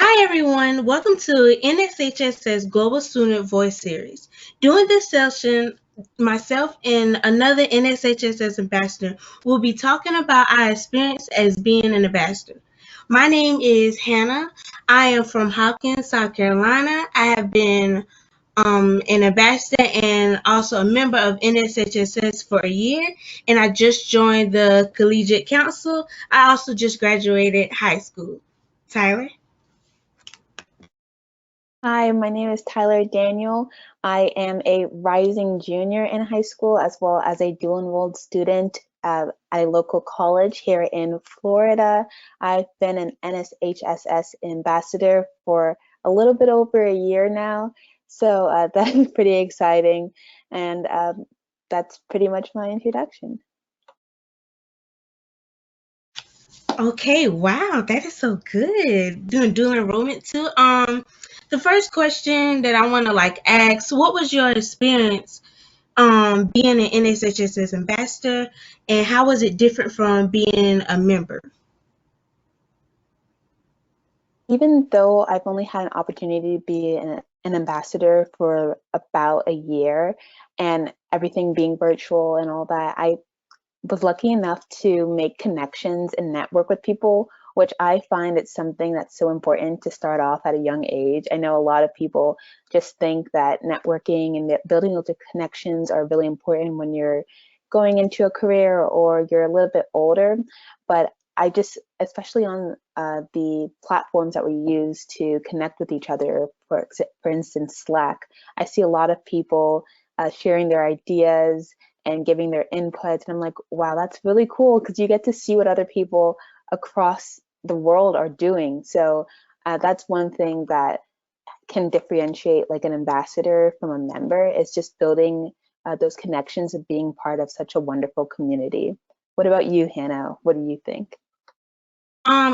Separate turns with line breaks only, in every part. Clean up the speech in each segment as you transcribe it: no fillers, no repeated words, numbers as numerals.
Hi everyone, welcome to NSHSS Global Student Voice Series. During this session, myself and another NSHSS ambassador will be talking about our experience as being an ambassador. My name is Hannah. I am from Hawkins, South Carolina. I have been an ambassador and also a member of NSHSS for a year, and I just joined the Collegiate Council. I also just graduated high school. Tyler?
Hi, my name is Tyler Daniel. I am a rising junior in high school as well as a dual enrolled student at a local college here in Florida. I've been an NSHSS ambassador for a little bit over a year now, so that is pretty exciting, and that's pretty much my introduction.
Okay, wow, that is so good. Doing dual enrollment too. The first question that I want to ask, what was your experience being an NSHSS ambassador, and how was it different from being a member?
Even though I've only had an opportunity to be an ambassador for about a year and everything being virtual and all that, I was lucky enough to make connections and network with people, which I find it's something that's so important to start off at a young age. I know a lot of people just think that networking and building those connections are really important when you're going into a career or you're a little bit older. But I just, especially on the platforms that we use to connect with each other, for instance, Slack, I see a lot of people sharing their ideas and giving their inputs. And I'm like, wow, that's really cool because you get to see what other people across the world are doing. So that's one thing that can differentiate like an ambassador from a member is just building those connections of being part of such a wonderful community. What about you, Hannah? What do you think?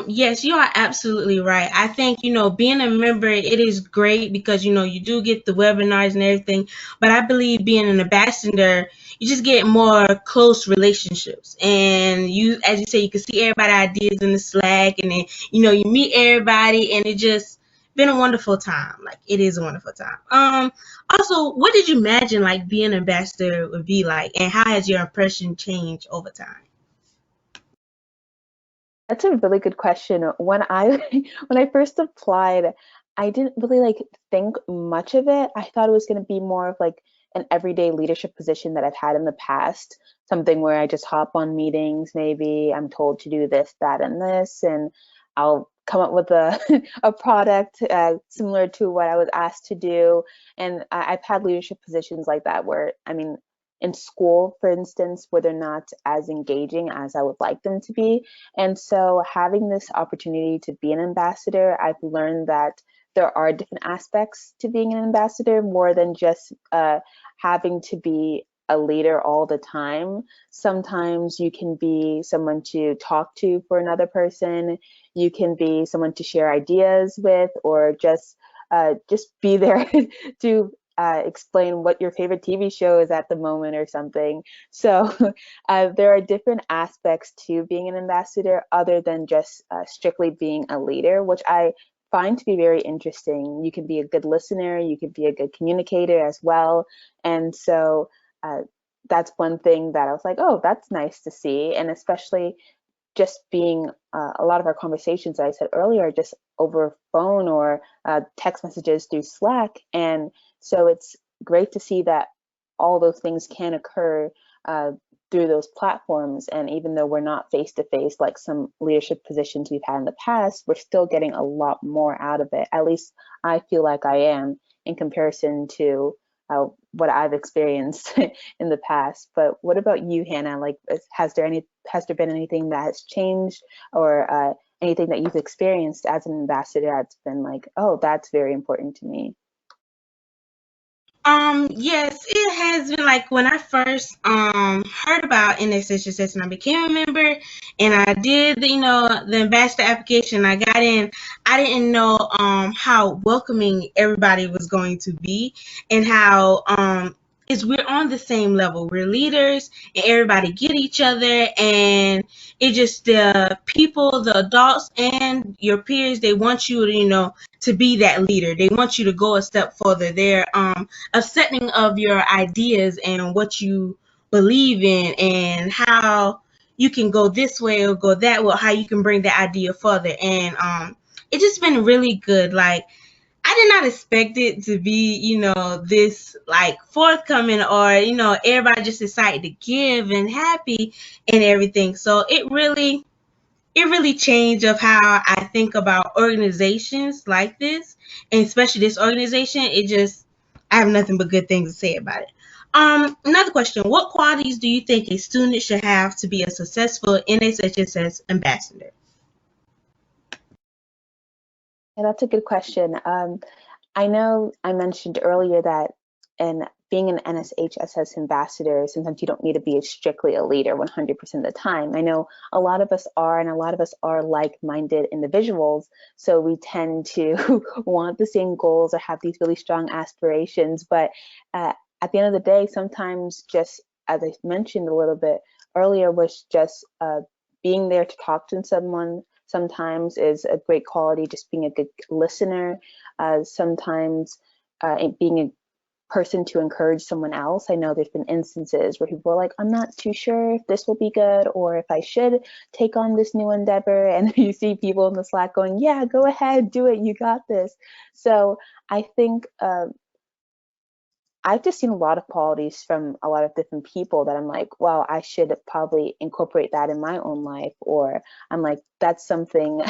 Yes, you are absolutely right. I think, being a member, it is great because, you do get the webinars and everything. But I believe being an ambassador, you just get more close relationships. And you, as you say, you can see everybody ideas in the Slack, and then, you meet everybody, and it just been a wonderful time. Like, it is a wonderful time. Also, what did you imagine like being an ambassador would be like, and how has your impression changed over time?
That's a really good question. When I when I first applied, I didn't really like think much of it. I thought it was going to be more of like an everyday leadership position that I've had in the past, something where I just hop on meetings, maybe I'm told to do this, that, and this, and I'll come up with a a product similar to what I was asked to do. And I've had leadership positions like that where, I mean, in school, for instance, where they're not as engaging as I would like them to be. And so having this opportunity to be an ambassador, I've learned that there are different aspects to being an ambassador more than just having to be a leader all the time. Sometimes you can be someone to talk to for another person. You can be someone to share ideas with, or just be there to explain what your favorite TV show is at the moment or something. So there are different aspects to being an ambassador other than just strictly being a leader, which I find to be very interesting. You can be a good listener, you can be a good communicator as well. And so uh, that's one thing that I was like, oh, that's nice to see. And especially just being a lot of our conversations that I said earlier are just over phone or text messages through Slack. And so it's great to see that all those things can occur uh, through those platforms. And even though we're not face to face like some leadership positions we've had in the past, we're still getting a lot more out of it. At least I feel like I am in comparison to what I've experienced in the past. But what about you, Hannah? Like, has there been anything that has changed, or anything that you've experienced as an ambassador that's been like, oh, that's very important to me?
Yes, it has been like when I first heard about NSHSS and I became a member and I did the ambassador application. I got in. I didn't know how welcoming everybody was going to be, and how is we're on the same level. We're leaders, and everybody get each other, and it just the people, the adults, and your peers. They want you to, to be that leader. They want you to go a step further. They're accepting of your ideas and what you believe in, and how you can go this way or go that way, how you can bring the idea further. And it's just been really good. Like, I did not expect it to be, this like forthcoming, or, everybody just excited to give and happy and everything. So it really changed of how I think about organizations like this, and especially this organization. I have nothing but good things to say about it. Another question: what qualities do you think a student should have to be a successful NSHSS ambassador?
Yeah, that's a good question. I know I mentioned earlier that in being an NSHSS ambassador, sometimes you don't need to be strictly a leader 100% of the time. I know a lot of us are, and a lot of us are like-minded individuals, so we tend to want the same goals or have these really strong aspirations. But at the end of the day, sometimes, just as I mentioned a little bit earlier, was just being there to talk to someone sometimes is a great quality. Just being a good listener, sometimes being a person to encourage someone else. I know there's been instances where people are like, I'm not too sure if this will be good or if I should take on this new endeavor. And you see people in the Slack going, yeah, go ahead, do it, you got this. So I think I've just seen a lot of qualities from a lot of different people that I'm like, wow, I should probably incorporate that in my own life. Or I'm like, that's something,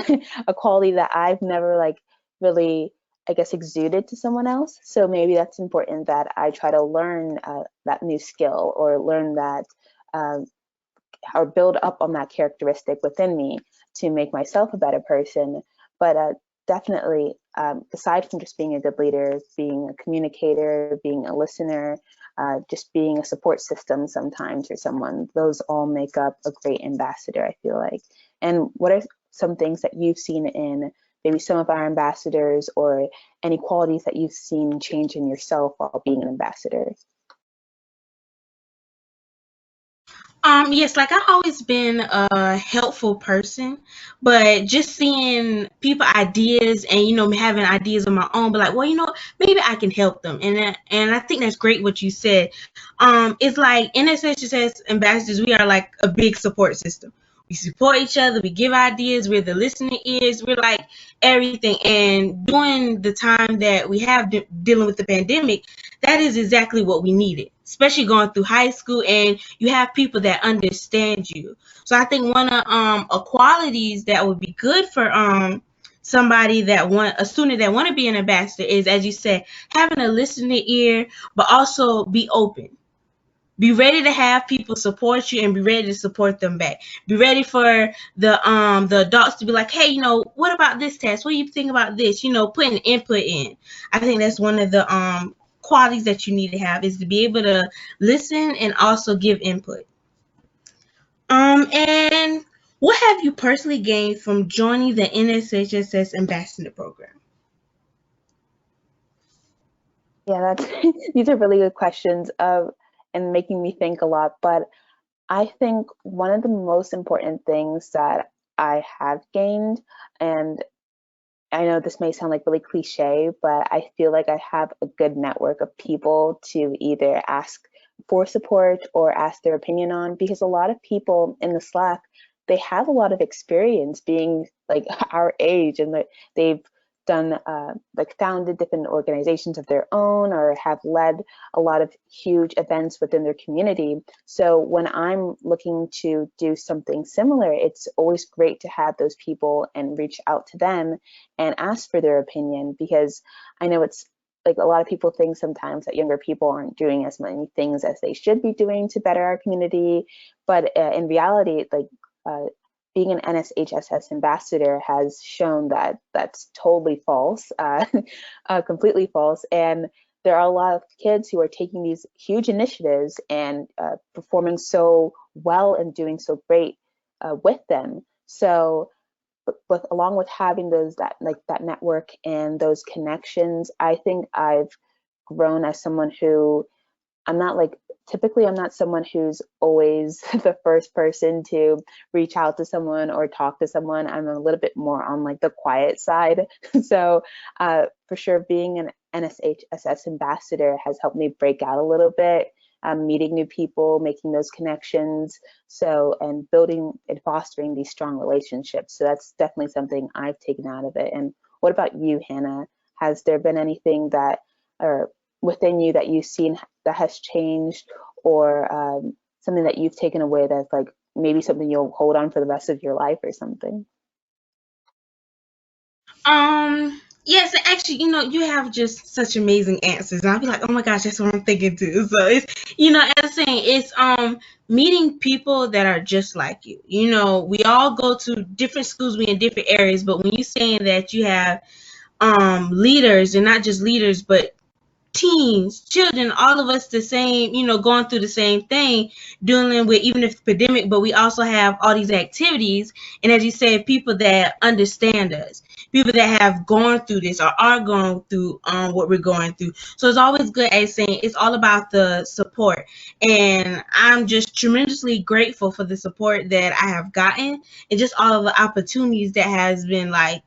a quality that I've never like really, I guess, exuded to someone else. So maybe that's important that I try to learn that new skill, or learn that, um, or build up on that characteristic within me to make myself a better person. But definitely, aside from just being a good leader, being a communicator, being a listener, just being a support system sometimes for someone, those all make up a great ambassador, I feel like. And what are some things that you've seen in maybe some of our ambassadors, or any qualities that you've seen change in yourself while being an ambassador?
Yes, like I've always been a helpful person, but just seeing people ideas and having ideas of my own, but like, well, maybe I can help them, and I think that's great what you said. It's like NSHSS ambassadors, we are like a big support system. We support each other, we give ideas, we're the listening ears, we're like everything. And during the time that we have dealing with the pandemic, that is exactly what we needed, especially going through high school, and you have people that understand you. So I think one of qualities that would be good for somebody that want a student that want to be an ambassador is, as you said, having a listening ear, but also be open. Be ready to have people support you, and be ready to support them back. Be ready for the adults to be like, hey, what about this test? What do you think about this? Putting input in. I think that's one of the qualities that you need to have, is to be able to listen and also give input. And what have you personally gained from joining the NSHSS Ambassador Program?
Yeah, that's these are really good questions, and making me think a lot. But I think one of the most important things that I have gained, and I know this may sound like really cliche, but I feel like I have a good network of people to either ask for support or ask their opinion on, because a lot of people in the Slack, they have a lot of experience being like our age, and they've done like founded different organizations of their own, or have led a lot of huge events within their community. So when I'm looking to do something similar, it's always great to have those people and reach out to them and ask for their opinion, because I know it's like a lot of people think sometimes that younger people aren't doing as many things as they should be doing to better our community. But in reality, like uh, being an NSHSS ambassador has shown that that's totally false, completely false. And there are a lot of kids who are taking these huge initiatives and performing so well and doing so great with them. So with along with having that network and those connections, I think I've grown as someone who I'm not like, typically I'm not someone who's always the first person to reach out to someone or talk to someone. I'm a little bit more on like the quiet side. So for sure, being an NSHSS ambassador has helped me break out a little bit, meeting new people, making those connections. So, and building and fostering these strong relationships. So that's definitely something I've taken out of it. And what about you, Hannah? Has there been anything that, or within you that you've seen that has changed, or something that you've taken away that's like maybe something you'll hold on for the rest of your life or something?
Yes, actually, you have just such amazing answers. And I'll be like, oh my gosh, that's what I'm thinking too. So it's, as I'm saying, it's meeting people that are just like you. We all go to different schools, we in different areas, but when you're saying that you have leaders, and not just leaders, but teens, children, all of us the same, going through the same thing, dealing with even if it's pandemic, but we also have all these activities. And as you said, people that understand us, people that have gone through this or are going through what we're going through. So it's always good, as saying, it's all about the support. And I'm just tremendously grateful for the support that I have gotten, and just all of the opportunities that has been like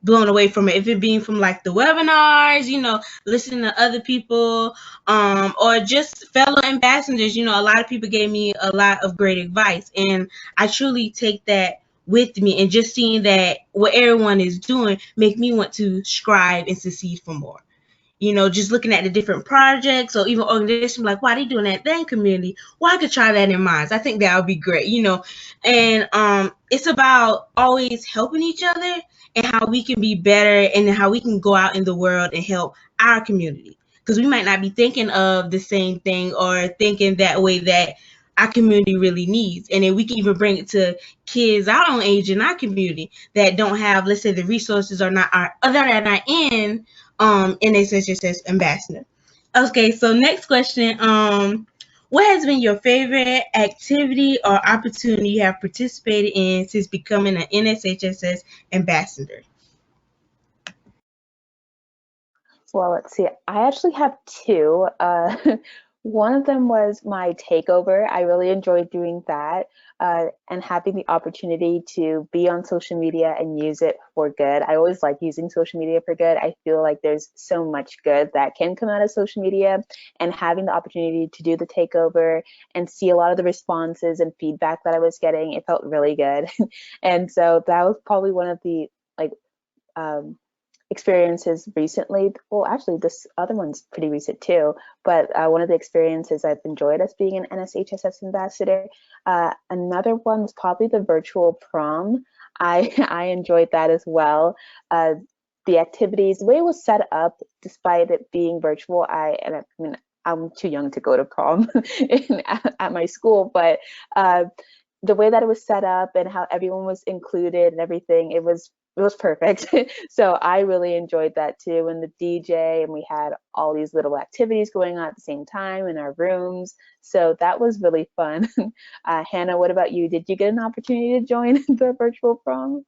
blown away from it. If it being from like the webinars, listening to other people, or just fellow ambassadors, a lot of people gave me a lot of great advice. And I truly take that with me, and just seeing that what everyone is doing make me want to strive and succeed for more. Just looking at the different projects or even organizations, like, why they doing that then community? Well, I could try that in mine. I think that would be great. And it's about always helping each other, and how we can be better, and how we can go out in the world and help our community. Because we might not be thinking of the same thing or thinking that way that our community really needs. And then we can even bring it to kids our own age in our community that don't have, let's say, the resources or not are that are not in NSHSS Ambassador. Okay, so next question. What has been your favorite activity or opportunity you have participated in since becoming an NSHSS ambassador?
Well, let's see. I actually have two. One of them was my takeover. I really enjoyed doing that, and having the opportunity to be on social media and use it for good. I always like using social media for good. I feel like there's so much good that can come out of social media, and having the opportunity to do the takeover and see a lot of the responses and feedback that I was getting, it felt really good. And so that was probably one of the like um, experiences recently. Well, actually, this other one's pretty recent too. But one of the experiences I've enjoyed as being an NSHSS ambassador. Another one was probably the virtual prom. I enjoyed that as well. The activities, the way it was set up, despite it being virtual, I mean, I'm too young to go to prom at my school, but the way that it was set up and how everyone was included and everything, it was perfect. So I really enjoyed that too. And the DJ, and we had all these little activities going on at the same time in our rooms. So that was really fun. Hannah, what about you? Did you get an opportunity to join the virtual prom?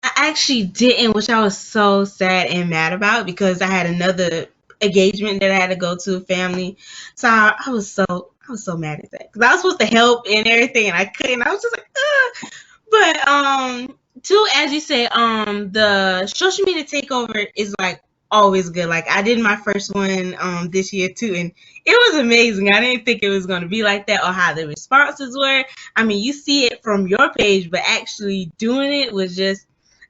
I actually didn't, which I was so sad and mad about, because I had another engagement that I had to go to, family. So I was so mad at that, because I was supposed to help and everything, and I couldn't. I was just like, ugh. But two, as you say, the social media takeover is like always good. Like, I did my first one this year too, and it was amazing. I didn't think it was gonna be like that, or how the responses were. I mean, you see it from your page, but actually doing it was just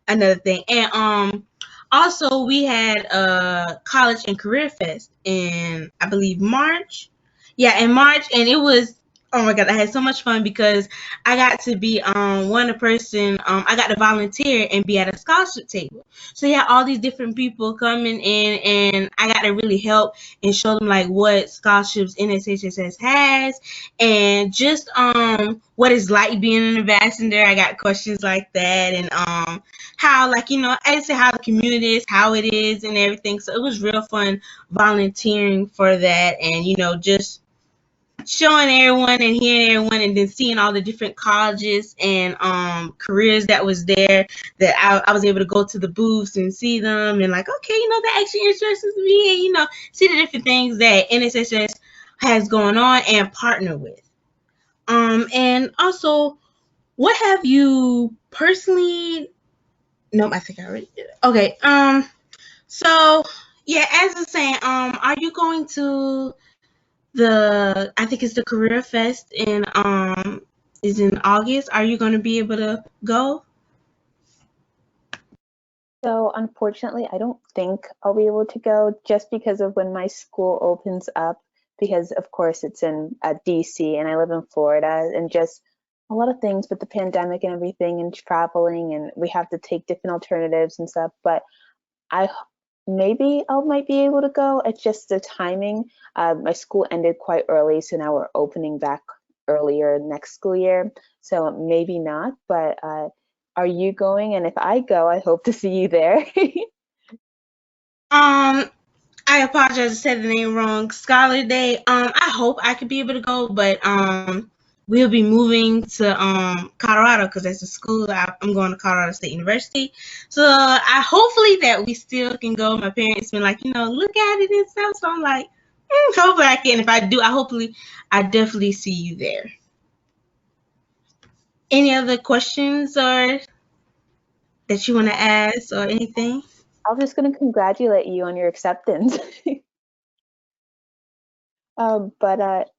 another thing. And also we had a college and career fest in, I believe, March. Yeah, in March, and it was, oh my god, I had so much fun, because I got to be one person, I got to volunteer and be at a scholarship table. So yeah, all these different people coming in, and I got to really help and show them like what scholarships NSHSS has, and just what it's like being an ambassador. I got questions like that, and how, like, I say how the community is, how it is, and everything. So it was real fun volunteering for that, and just showing everyone and hearing everyone, and then seeing all the different colleges and careers that was there, that I was able to go to the booths and see them, and like, okay, that actually interests me, and see the different things that NSHS has going on and partner with. And also, what have you personally? Nope, I think I already did it. Okay. So yeah, as I was saying, are you going to I think it's the Career Fest is in August. Are you going to be able to go?
So unfortunately, I don't think I'll be able to go just because of when my school opens up, because of course it's in DC and I live in Florida, and just a lot of things with the pandemic and everything and traveling, and we have to take different alternatives and stuff. But I maybe I might be able to go. It's just the timing. My school ended quite early, so now we're opening back earlier next school year. So maybe not, but are you going? And if I go, I hope to see you there.
I apologize, I said the name wrong. Scholar Day. I hope I could be able to go, but we'll be moving to Colorado because that's the school I'm going to Colorado State University. So I hopefully that we still can go. My parents been like, look at it and stuff. So I'm like, hopefully I can. If I do, I definitely see you there. Any other questions or that you want to ask or anything?
I'm just going to congratulate you on your acceptance. But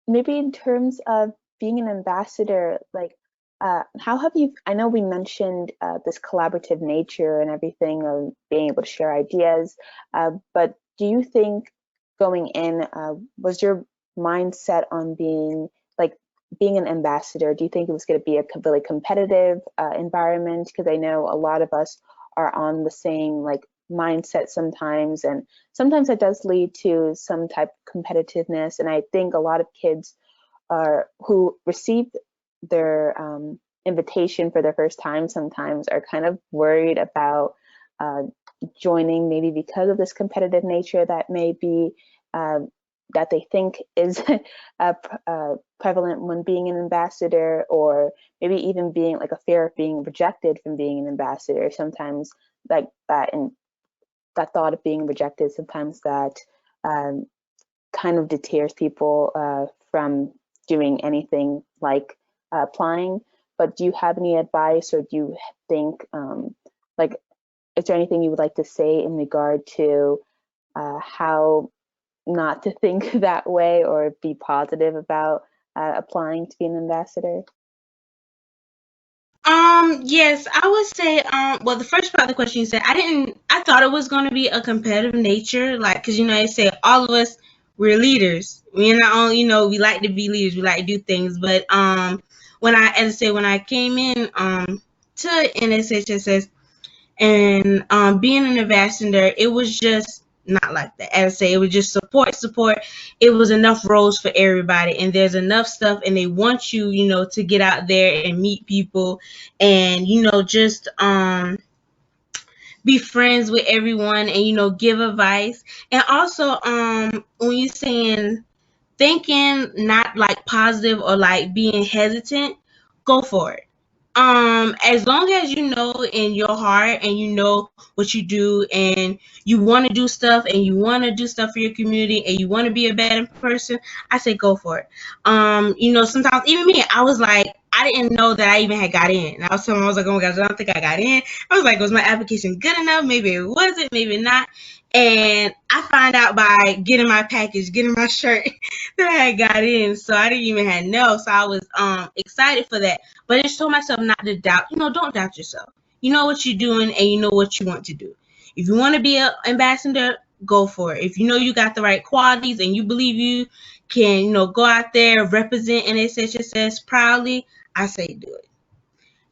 maybe in terms of being an ambassador, like, how have you? I know we mentioned this collaborative nature and everything of being able to share ideas, but do you think going in, was your mindset on being an ambassador? Do you think it was going to be a really competitive environment? Because I know a lot of us are on the same mindset sometimes, and sometimes it does lead to some type of competitiveness. And I think a lot of kids who receive their invitation for their first time sometimes are kind of worried about joining, maybe because of this competitive nature that may be that they think is prevalent when being an ambassador, or maybe even being a fear of being rejected from being an ambassador. Sometimes like that, and that thought of being rejected, sometimes that kind of deters people from doing anything like applying. But do you have any advice, or do you think is there anything you would like to say in regard to how not to think that way or be positive about applying to be an ambassador?
Yes, I would say, well, the first part of the question you said, I thought it was going to be a competitive nature, like, because, they say all of us, we're leaders. We're not only, we like to be leaders, we like to do things, but, as I say, when I came in, to NSHSS, and being an ambassador, it was just not like that. As I say, it was just support. It was enough roles for everybody, and there's enough stuff, and they want you, to get out there and meet people, and just be friends with everyone, and give advice. And also, when you're saying thinking not like positive or like being hesitant, go for it. As long as you know in your heart and you know what you do, and you want to do stuff, and you want to do stuff for your community, and you want to be a better person, I say go for it. Sometimes even me, I was like, I didn't know that I even had got in. And I was like, oh my gosh, I don't think I got in. I was like, was my application good enough? Maybe it wasn't, maybe not. And I find out by getting my package, getting my shirt, that I had got in. So I didn't even have know. So I was excited for that. But I just told myself not to doubt. Don't doubt yourself. You know what you're doing, and you know what you want to do. If you want to be an ambassador, go for it. If you know you got the right qualities and you believe you can, go out there, represent NSHSS proudly, I say do it.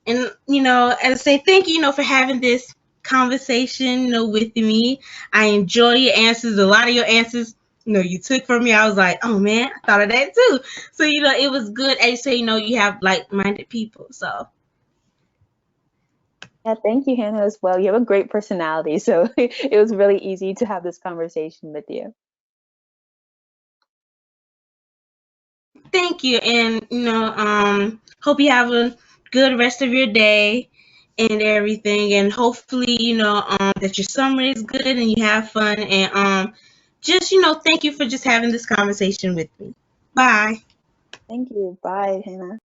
And, as I say, thank you, for having this conversation, with me. I enjoy your answers. A lot of your answers, you took from me. I was like, oh man, I thought of that too. So, it was good. As you say, you have like-minded people. So,
Yeah, thank you, Hannah, as well. You have a great personality, so it was really easy to have this conversation with you.
Thank you, and hope you have a good rest of your day and everything, and hopefully, that your summer is good and you have fun, and just thank you for just having this conversation with me. Bye.
Thank you. Bye, Hannah.